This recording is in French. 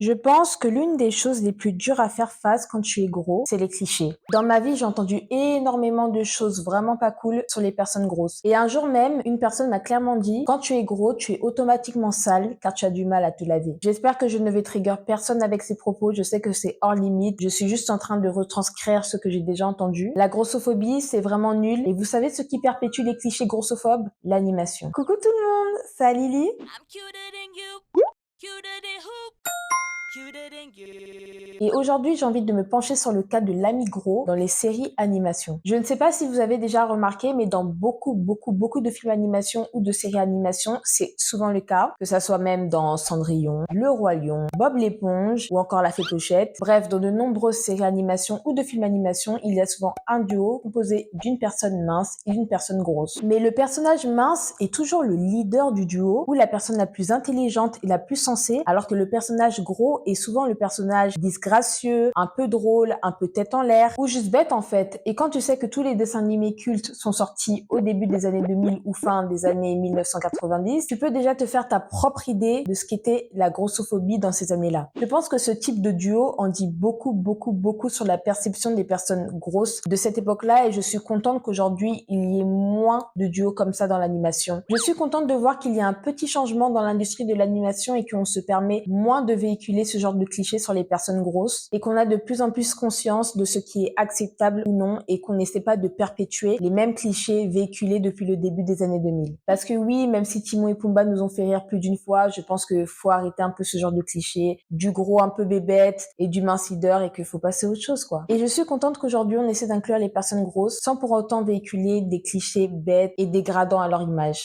Je pense que l'une des choses les plus dures à faire face quand tu es gros, c'est les clichés. Dans ma vie, j'ai entendu énormément de choses vraiment pas cool sur les personnes grosses. Et un jour même, une personne m'a clairement dit, quand tu es gros, tu es automatiquement sale car tu as du mal à te laver. J'espère que je ne vais trigger personne avec ces propos. Je sais que c'est hors limite. Je suis juste en train de retranscrire ce que j'ai déjà entendu. La grossophobie, c'est vraiment nul. Et vous savez ce qui perpétue les clichés grossophobes? L'animation. Coucou tout le monde, c'est Lily. I'm cuter than you, cuter than who? Cuter than you. Et aujourd'hui, j'ai envie de me pencher sur le cas de l'ami gros dans les séries animation. Je ne sais pas si vous avez déjà remarqué, mais dans beaucoup de films animation ou de séries animation, c'est souvent le cas, que ça soit même dans Cendrillon, Le Roi Lion, Bob l'éponge ou encore La Fée Clochette. Bref, dans de nombreuses séries animation ou de films animation, il y a souvent un duo composé d'une personne mince et d'une personne grosse. Mais le personnage mince est toujours le leader du duo ou la personne la plus intelligente et la plus sensée, alors que le personnage gros est souvent le personnage disgracieux, un peu drôle, un peu tête en l'air, ou juste bête en fait. Et quand tu sais que tous les dessins animés cultes sont sortis au début des années 2000 ou fin des années 1990, tu peux déjà te faire ta propre idée de ce qu'était la grossophobie dans ces années-là. Je pense que ce type de duo en dit beaucoup sur la perception des personnes grosses de cette époque-là et je suis contente qu'aujourd'hui il y ait moins de duos comme ça dans l'animation. Je suis contente de voir qu'il y a un petit changement dans l'industrie de l'animation et qu'on se permet moins de véhiculer ce genre de clichés sur les personnes grosses et qu'on a de plus en plus conscience de ce qui est acceptable ou non et qu'on n'essaie pas de perpétuer les mêmes clichés véhiculés depuis le début des années 2000. Parce que oui, même si Timon et Pumba nous ont fait rire plus d'une fois, je pense qu'il faut arrêter un peu ce genre de clichés, du gros un peu bébête et du mince leader et qu'il faut passer à autre chose quoi. Et je suis contente qu'aujourd'hui on essaie d'inclure les personnes grosses sans pour autant véhiculer des clichés bêtes et dégradants à leur image.